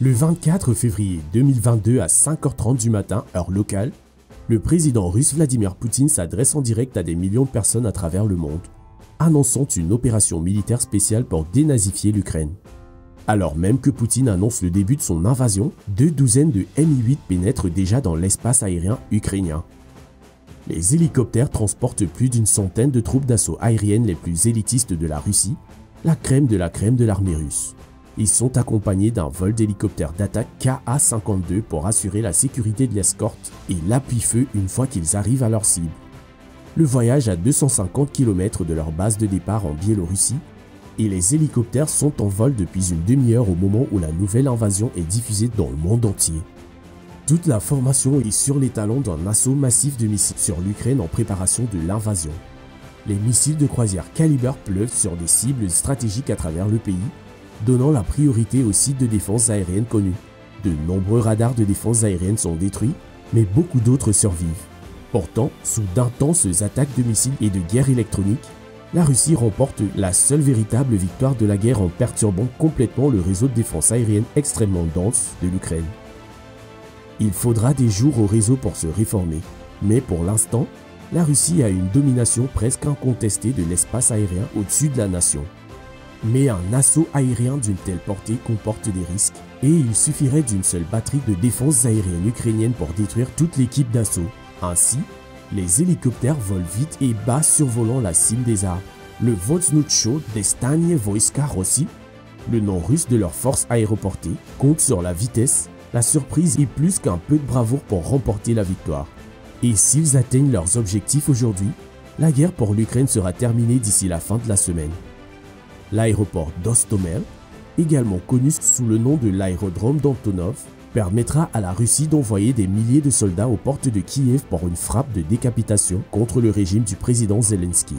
Le 24 février 2022 à 5h30 du matin, heure locale, le président russe Vladimir Poutine s'adresse en direct à des millions de personnes à travers le monde, annonçant une opération militaire spéciale pour dénazifier l'Ukraine. Alors même que Poutine annonce le début de son invasion, 2 douzaines de Mi-8 pénètrent déjà dans l'espace aérien ukrainien. Les hélicoptères transportent plus d'une centaine de troupes d'assaut aériennes les plus élitistes de la Russie, la crème de l'armée russe. Ils sont accompagnés d'un vol d'hélicoptères d'attaque Ka-52 pour assurer la sécurité de l'escorte et l'appui-feu une fois qu'ils arrivent à leur cible. Le voyage à 250 km de leur base de départ en Biélorussie et les hélicoptères sont en vol depuis une demi-heure au moment où la nouvelle invasion est diffusée dans le monde entier. Toute la formation est sur les talons d'un assaut massif de missiles sur l'Ukraine en préparation de l'invasion. Les missiles de croisière Kaliber pleuvent sur des cibles stratégiques à travers le pays, donnant la priorité aux sites de défense aérienne connus. De nombreux radars de défense aérienne sont détruits, mais beaucoup d'autres survivent. Pourtant, sous d'intenses attaques de missiles et de guerre électronique, la Russie remporte la seule véritable victoire de la guerre en perturbant complètement le réseau de défense aérienne extrêmement dense de l'Ukraine. Il faudra des jours au réseau pour se réformer, mais pour l'instant, la Russie a une domination presque incontestée de l'espace aérien au-dessus de la nation. Mais un assaut aérien d'une telle portée comporte des risques, et il suffirait d'une seule batterie de défense aérienne ukrainienne pour détruire toute l'équipe d'assaut. Ainsi, les hélicoptères volent vite et bas survolant la cime des arbres. Le Voznutcho Destanie Wojska Rossi, le nom russe de leurs forces aéroportées, compte sur la vitesse, la surprise et plus qu'un peu de bravoure pour remporter la victoire. Et s'ils atteignent leurs objectifs aujourd'hui, la guerre pour l'Ukraine sera terminée d'ici la fin de la semaine. L'aéroport d'Ostomel, également connu sous le nom de l'aérodrome d'Antonov, permettra à la Russie d'envoyer des milliers de soldats aux portes de Kiev pour une frappe de décapitation contre le régime du président Zelensky.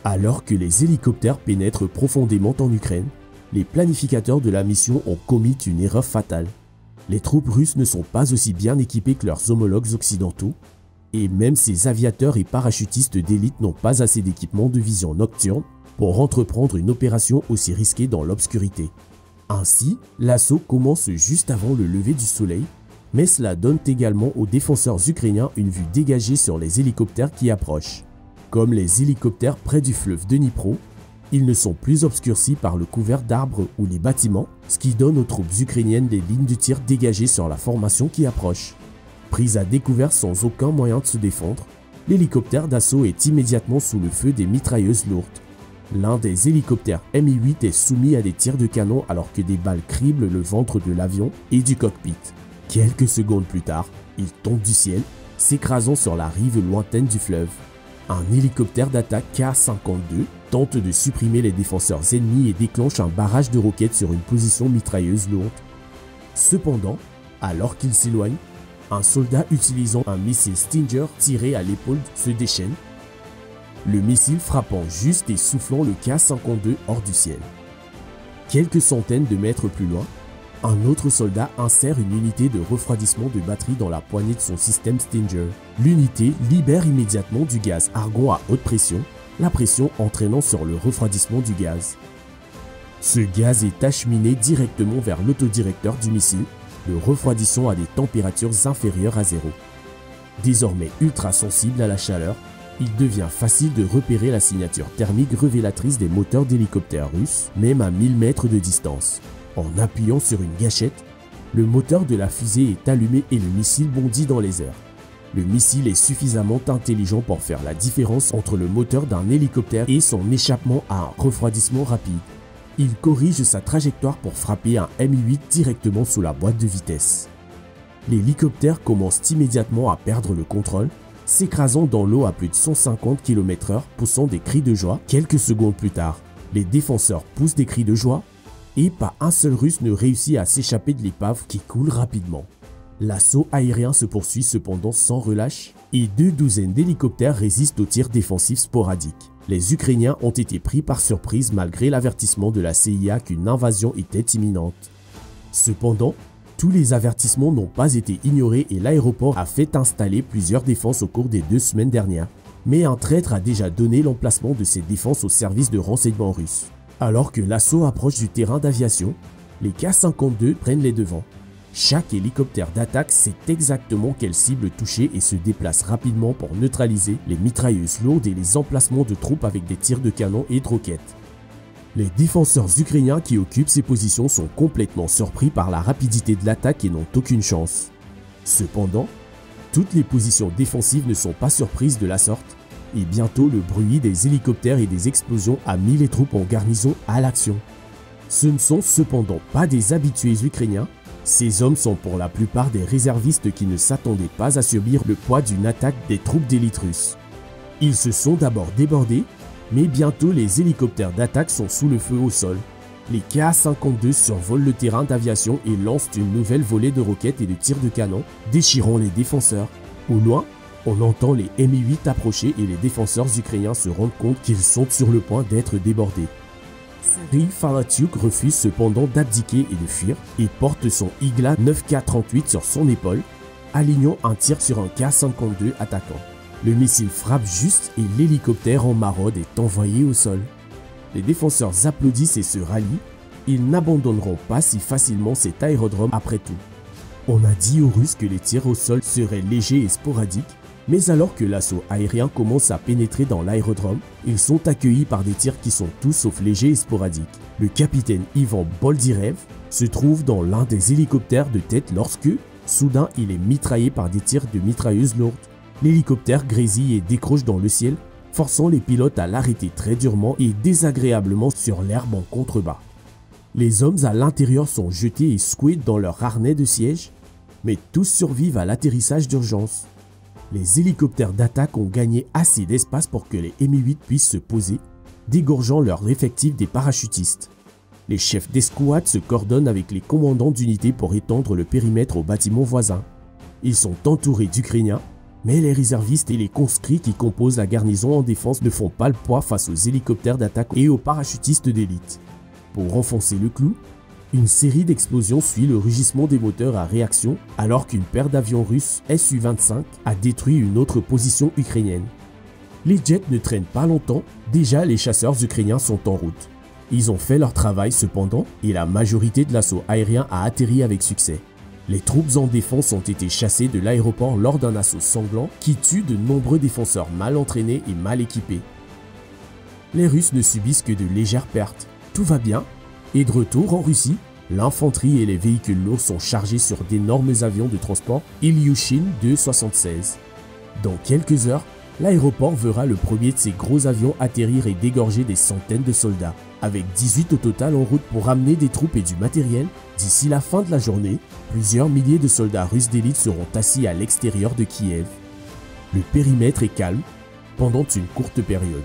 Alors que les hélicoptères pénètrent profondément en Ukraine, les planificateurs de la mission ont commis une erreur fatale. Les troupes russes ne sont pas aussi bien équipées que leurs homologues occidentaux, et même ces aviateurs et parachutistes d'élite n'ont pas assez d'équipement de vision nocturne pour entreprendre une opération aussi risquée dans l'obscurité. Ainsi, l'assaut commence juste avant le lever du soleil, mais cela donne également aux défenseurs ukrainiens une vue dégagée sur les hélicoptères qui approchent. Comme les hélicoptères près du fleuve Dnipro, ils ne sont plus obscurcis par le couvert d'arbres ou les bâtiments, ce qui donne aux troupes ukrainiennes des lignes de tir dégagées sur la formation qui approche. Prise à découvert sans aucun moyen de se défendre, l'hélicoptère d'assaut est immédiatement sous le feu des mitrailleuses lourdes. L'un des hélicoptères Mi-8 est soumis à des tirs de canon alors que des balles criblent le ventre de l'avion et du cockpit. Quelques secondes plus tard, il tombe du ciel, s'écrasant sur la rive lointaine du fleuve. Un hélicoptère d'attaque Ka-52 tente de supprimer les défenseurs ennemis et déclenche un barrage de roquettes sur une position mitrailleuse lourde. Cependant, alors qu'il s'éloigne, un soldat utilisant un missile Stinger tiré à l'épaule se déchaîne, le missile frappant juste et soufflant le Ka-52 hors du ciel. Quelques centaines de mètres plus loin, un autre soldat insère une unité de refroidissement de batterie dans la poignée de son système Stinger. L'unité libère immédiatement du gaz argon à haute pression, la pression entraînant sur le refroidissement du gaz. Ce gaz est acheminé directement vers l'autodirecteur du missile, le refroidissant à des températures inférieures à zéro. Désormais ultra sensible à la chaleur, il devient facile de repérer la signature thermique révélatrice des moteurs d'hélicoptères russes, même à 1000 mètres de distance. En appuyant sur une gâchette, le moteur de la fusée est allumé et le missile bondit dans les airs. Le missile est suffisamment intelligent pour faire la différence entre le moteur d'un hélicoptère et son échappement à un refroidissement rapide. Il corrige sa trajectoire pour frapper un Mi-8 directement sous la boîte de vitesse. L'hélicoptère commence immédiatement à perdre le contrôle, s'écrasant dans l'eau à plus de 150 km/h, poussant des cris de joie. Quelques secondes plus tard, les défenseurs poussent des cris de joie et pas un seul Russe ne réussit à s'échapper de l'épave qui coule rapidement. L'assaut aérien se poursuit cependant sans relâche et 2 douzaines d'hélicoptères résistent aux tirs défensifs sporadiques. Les Ukrainiens ont été pris par surprise malgré l'avertissement de la CIA qu'une invasion était imminente. Cependant, tous les avertissements n'ont pas été ignorés et l'aéroport a fait installer plusieurs défenses au cours des 2 semaines dernières. Mais un traître a déjà donné l'emplacement de ces défenses au service de renseignement russe. Alors que l'assaut approche du terrain d'aviation, Les K-52 prennent les devants. Chaque hélicoptère d'attaque sait exactement quelle cible toucher et se déplace rapidement pour neutraliser les mitrailleuses lourdes et les emplacements de troupes avec des tirs de canon et de roquettes. Les défenseurs ukrainiens qui occupent ces positions sont complètement surpris par la rapidité de l'attaque et n'ont aucune chance. Cependant, toutes les positions défensives ne sont pas surprises de la sorte, et bientôt le bruit des hélicoptères et des explosions a mis les troupes en garnison à l'action. Ce ne sont cependant pas des habitués ukrainiens. Ces hommes sont pour la plupart des réservistes qui ne s'attendaient pas à subir le poids d'une attaque des troupes d'élite russes. Ils se sont d'abord débordés, mais bientôt les hélicoptères d'attaque sont sous le feu au sol. Les Ka-52 survolent le terrain d'aviation et lancent une nouvelle volée de roquettes et de tirs de canon, déchirant les défenseurs. Au loin, on entend les Mi-8 approcher et les défenseurs ukrainiens se rendent compte qu'ils sont sur le point d'être débordés. Serhiy Falatyuk refuse cependant d'abdiquer et de fuir et porte son Igla 9K38 sur son épaule, alignant un tir sur un Ka-52 attaquant. Le missile frappe juste et l'hélicoptère en maraude est envoyé au sol. Les défenseurs applaudissent et se rallient. Ils n'abandonneront pas si facilement cet aérodrome après tout. On a dit aux Russes que les tirs au sol seraient légers et sporadiques, mais alors que l'assaut aérien commence à pénétrer dans l'aérodrome, ils sont accueillis par des tirs qui sont tout sauf légers et sporadiques. Le capitaine Ivan Boldyrev se trouve dans l'un des hélicoptères de tête lorsque, soudain, il est mitraillé par des tirs de mitrailleuses lourdes. L'hélicoptère grésille et décroche dans le ciel, forçant les pilotes à l'arrêter très durement et désagréablement sur l'herbe en contrebas. Les hommes à l'intérieur sont jetés et secoués dans leur harnais de siège, mais tous survivent à l'atterrissage d'urgence. Les hélicoptères d'attaque ont gagné assez d'espace pour que les Mi-8 puissent se poser, dégorgeant leur effectif des parachutistes. Les chefs d'escouade se coordonnent avec les commandants d'unités pour étendre le périmètre aux bâtiments voisins. Ils sont entourés d'Ukrainiens, mais les réservistes et les conscrits qui composent la garnison en défense ne font pas le poids face aux hélicoptères d'attaque et aux parachutistes d'élite. Pour renfoncer le clou, une série d'explosions suit le rugissement des moteurs à réaction alors qu'une paire d'avions russes Su-25 a détruit une autre position ukrainienne. Les jets ne traînent pas longtemps, déjà les chasseurs ukrainiens sont en route. Ils ont fait leur travail cependant et la majorité de l'assaut aérien a atterri avec succès. Les troupes en défense ont été chassées de l'aéroport lors d'un assaut sanglant qui tue de nombreux défenseurs mal entraînés et mal équipés. Les Russes ne subissent que de légères pertes. Tout va bien. Et de retour en Russie, l'infanterie et les véhicules lourds sont chargés sur d'énormes avions de transport Ilyushin II-76. Dans quelques heures, l'aéroport verra le premier de ces gros avions atterrir et dégorger des centaines de soldats. Avec 18 au total en route pour ramener des troupes et du matériel, d'ici la fin de la journée, plusieurs milliers de soldats russes d'élite seront assis à l'extérieur de Kiev. Le périmètre est calme pendant une courte période.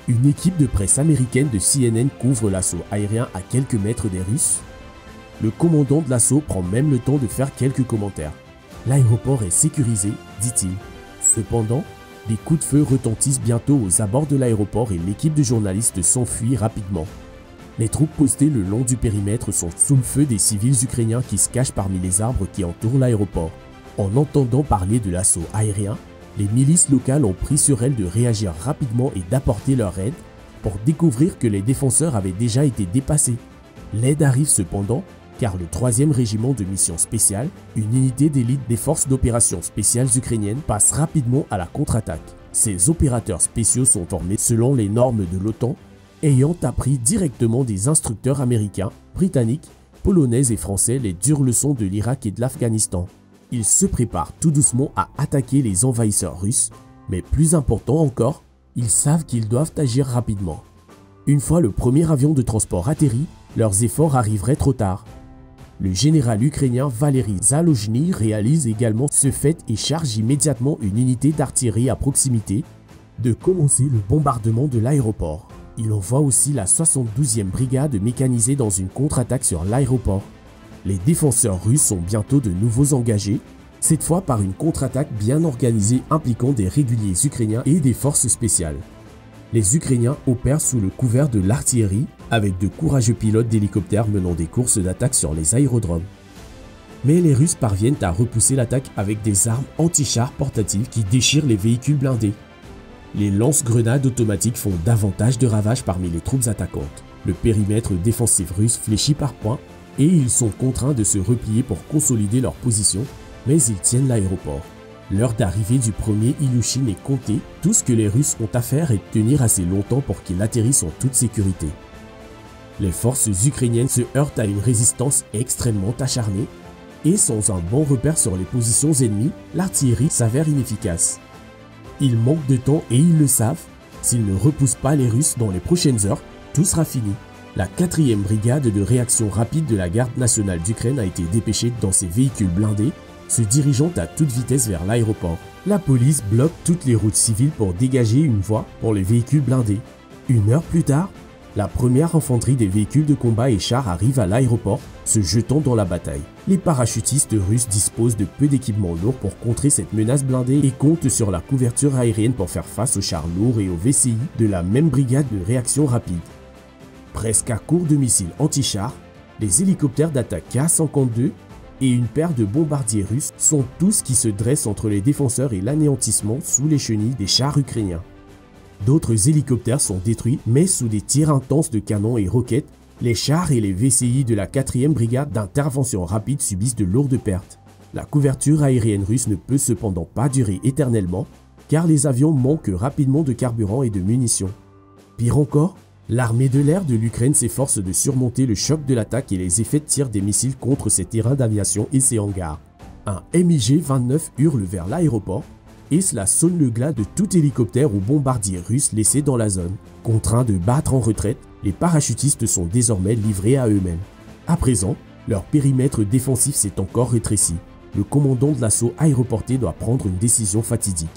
Une équipe de presse américaine de CNN couvre l'assaut aérien à quelques mètres des Russes. Le commandant de l'assaut prend même le temps de faire quelques commentaires. L'aéroport est sécurisé, dit-il. Cependant, des coups de feu retentissent bientôt aux abords de l'aéroport et l'équipe de journalistes s'enfuit rapidement. Les troupes postées le long du périmètre sont sous le feu des civils ukrainiens qui se cachent parmi les arbres qui entourent l'aéroport. En entendant parler de l'assaut aérien, les milices locales ont pris sur elles de réagir rapidement et d'apporter leur aide pour découvrir que les défenseurs avaient déjà été dépassés. L'aide arrive cependant car le 3e régiment de mission spéciale, une unité d'élite des forces d'opération spéciales ukrainiennes, passe rapidement à la contre-attaque. Ces opérateurs spéciaux sont formés selon les normes de l'OTAN, ayant appris directement des instructeurs américains, britanniques, polonais et français les dures leçons de l'Irak et de l'Afghanistan. Ils se préparent tout doucement à attaquer les envahisseurs russes, mais plus important encore, ils savent qu'ils doivent agir rapidement. Une fois le premier avion de transport atterri, leurs efforts arriveraient trop tard. Le général ukrainien Valery Zalojny réalise également ce fait et charge immédiatement une unité d'artillerie à proximité de commencer le bombardement de l'aéroport. Il envoie aussi la 72e brigade mécanisée dans une contre-attaque sur l'aéroport. Les défenseurs russes sont bientôt de nouveau engagés, cette fois par une contre-attaque bien organisée impliquant des réguliers ukrainiens et des forces spéciales. Les Ukrainiens opèrent sous le couvert de l'artillerie avec de courageux pilotes d'hélicoptères menant des courses d'attaque sur les aérodromes. Mais les Russes parviennent à repousser l'attaque avec des armes anti-chars portatives qui déchirent les véhicules blindés. Les lance-grenades automatiques font davantage de ravages parmi les troupes attaquantes. Le périmètre défensif russe fléchit par points et ils sont contraints de se replier pour consolider leur position, mais ils tiennent l'aéroport. L'heure d'arrivée du premier Ilyushin est comptée, tout ce que les Russes ont à faire est de tenir assez longtemps pour qu'il atterrisse en toute sécurité. Les forces ukrainiennes se heurtent à une résistance extrêmement acharnée, et sans un bon repère sur les positions ennemies, l'artillerie s'avère inefficace. Ils manquent de temps et ils le savent, s'ils ne repoussent pas les Russes dans les prochaines heures, tout sera fini. La 4e brigade de réaction rapide de la garde nationale d'Ukraine a été dépêchée dans ses véhicules blindés, se dirigeant à toute vitesse vers l'aéroport. La police bloque toutes les routes civiles pour dégager une voie pour les véhicules blindés. Une heure plus tard, la première infanterie des véhicules de combat et chars arrive à l'aéroport, se jetant dans la bataille. Les parachutistes russes disposent de peu d'équipements lourds pour contrer cette menace blindée et comptent sur la couverture aérienne pour faire face aux chars lourds et aux VCI de la même brigade de réaction rapide. Presque à court de missiles anti-chars, les hélicoptères d'attaque Ka-52 et une paire de bombardiers russes sont tous qui se dressent entre les défenseurs et l'anéantissement sous les chenilles des chars ukrainiens. D'autres hélicoptères sont détruits, mais sous des tirs intenses de canons et roquettes, les chars et les VCI de la 4e brigade d'intervention rapide subissent de lourdes pertes. La couverture aérienne russe ne peut cependant pas durer éternellement, car les avions manquent rapidement de carburant et de munitions. Pire encore, l'armée de l'air de l'Ukraine s'efforce de surmonter le choc de l'attaque et les effets de tir des missiles contre ses terrains d'aviation et ses hangars. Un MiG-29 hurle vers l'aéroport, et cela sonne le glas de tout hélicoptère ou bombardier russe laissé dans la zone. Contraints de battre en retraite, les parachutistes sont désormais livrés à eux-mêmes. À présent, leur périmètre défensif s'est encore rétréci. Le commandant de l'assaut aéroporté doit prendre une décision fatidique.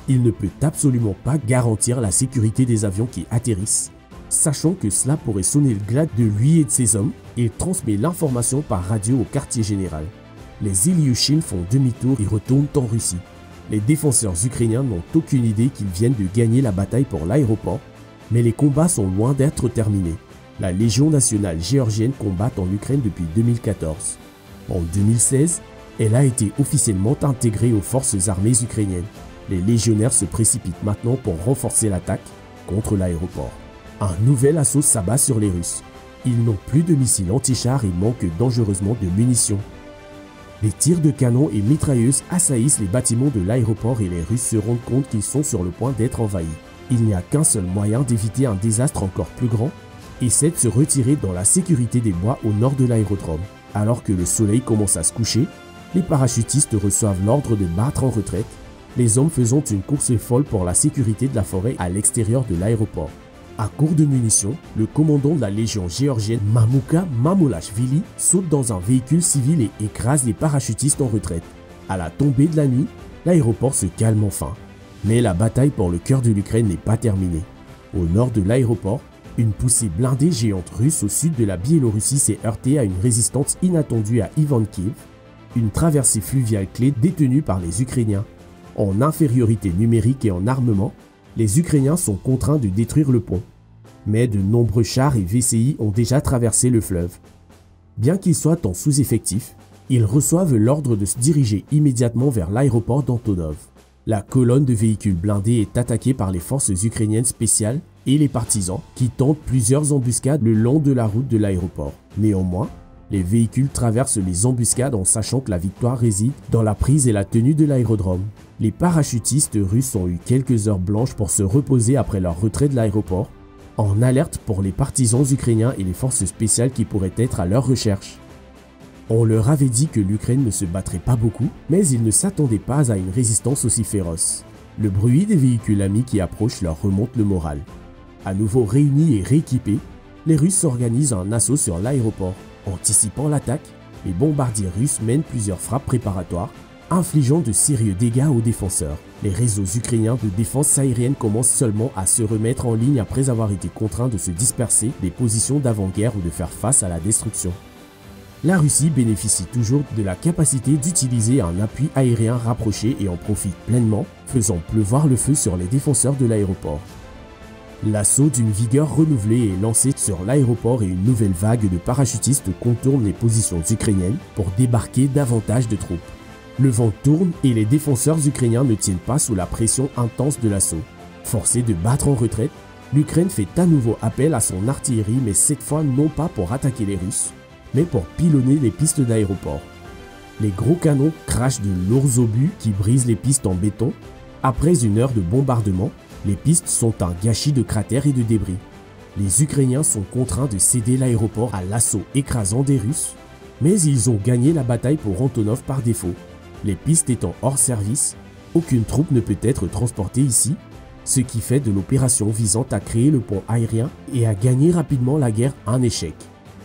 Il ne peut absolument pas garantir la sécurité des avions qui atterrissent. Sachant que cela pourrait sonner le glas de lui et de ses hommes, il transmet l'information par radio au quartier général. Les Ilyushin font demi-tour et retournent en Russie. Les défenseurs ukrainiens n'ont aucune idée qu'ils viennent de gagner la bataille pour l'aéroport, mais les combats sont loin d'être terminés. La Légion nationale géorgienne combat en Ukraine depuis 2014. En 2016, elle a été officiellement intégrée aux forces armées ukrainiennes. Les légionnaires se précipitent maintenant pour renforcer l'attaque contre l'aéroport. Un nouvel assaut s'abat sur les Russes. Ils n'ont plus de missiles anti-chars et manquent dangereusement de munitions. Les tirs de canon et mitrailleuses assaillissent les bâtiments de l'aéroport et les Russes se rendent compte qu'ils sont sur le point d'être envahis. Il n'y a qu'un seul moyen d'éviter un désastre encore plus grand, et c'est de se retirer dans la sécurité des bois au nord de l'aérodrome. Alors que le soleil commence à se coucher, les parachutistes reçoivent l'ordre de battre en retraite, les hommes faisant une course folle pour la sécurité de la forêt à l'extérieur de l'aéroport. À court de munitions, le commandant de la Légion géorgienne Mamuka Mamulashvili saute dans un véhicule civil et écrase les parachutistes en retraite. À la tombée de la nuit, l'aéroport se calme enfin. Mais la bataille pour le cœur de l'Ukraine n'est pas terminée. Au nord de l'aéroport, une poussée blindée géante russe au sud de la Biélorussie s'est heurtée à une résistance inattendue à Ivankiv, une traversée fluviale clé détenue par les Ukrainiens. En infériorité numérique et en armement, les Ukrainiens sont contraints de détruire le pont. Mais de nombreux chars et VCI ont déjà traversé le fleuve. Bien qu'ils soient en sous-effectif, ils reçoivent l'ordre de se diriger immédiatement vers l'aéroport d'Antonov. La colonne de véhicules blindés est attaquée par les forces ukrainiennes spéciales et les partisans qui tentent plusieurs embuscades le long de la route de l'aéroport. Néanmoins, les véhicules traversent les embuscades en sachant que la victoire réside dans la prise et la tenue de l'aérodrome. Les parachutistes russes ont eu quelques heures blanches pour se reposer après leur retrait de l'aéroport, en alerte pour les partisans ukrainiens et les forces spéciales qui pourraient être à leur recherche. On leur avait dit que l'Ukraine ne se battrait pas beaucoup, mais ils ne s'attendaient pas à une résistance aussi féroce. Le bruit des véhicules amis qui approchent leur remonte le moral. À nouveau réunis et rééquipés, les Russes organisent un assaut sur l'aéroport. Anticipant l'attaque, les bombardiers russes mènent plusieurs frappes préparatoires, infligeant de sérieux dégâts aux défenseurs. Les réseaux ukrainiens de défense aérienne commencent seulement à se remettre en ligne après avoir été contraints de se disperser des positions d'avant-guerre ou de faire face à la destruction. La Russie bénéficie toujours de la capacité d'utiliser un appui aérien rapproché et en profite pleinement, faisant pleuvoir le feu sur les défenseurs de l'aéroport. L'assaut d'une vigueur renouvelée est lancé sur l'aéroport et une nouvelle vague de parachutistes contourne les positions ukrainiennes pour débarquer davantage de troupes. Le vent tourne et les défenseurs ukrainiens ne tiennent pas sous la pression intense de l'assaut. Forcé de battre en retraite, l'Ukraine fait à nouveau appel à son artillerie, mais cette fois non pas pour attaquer les Russes, mais pour pilonner les pistes d'aéroport. Les gros canons crachent de lourds obus qui brisent les pistes en béton. Après une heure de bombardement, les pistes sont un gâchis de cratères et de débris. Les Ukrainiens sont contraints de céder l'aéroport à l'assaut écrasant des Russes, mais ils ont gagné la bataille pour Antonov par défaut. Les pistes étant hors service, aucune troupe ne peut être transportée ici, ce qui fait de l'opération visant à créer le pont aérien et à gagner rapidement la guerre un échec.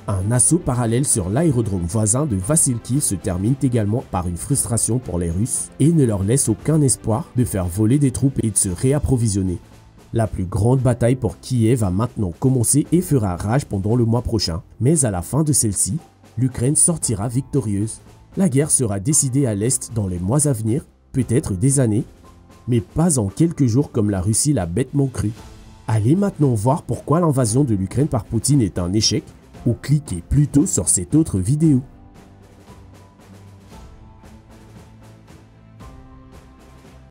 Un assaut parallèle sur l'aérodrome voisin de Vasylkiv se termine également par une frustration pour les Russes et ne leur laisse aucun espoir de faire voler des troupes et de se réapprovisionner. La plus grande bataille pour Kiev va maintenant commencer et fera rage pendant le mois prochain, mais à la fin de celle-ci, l'Ukraine sortira victorieuse. La guerre sera décidée à l'Est dans les mois à venir, peut-être des années, mais pas en quelques jours comme la Russie l'a bêtement cru. Allez maintenant voir pourquoi l'invasion de l'Ukraine par Poutine est un échec, ou cliquez plutôt sur cette autre vidéo.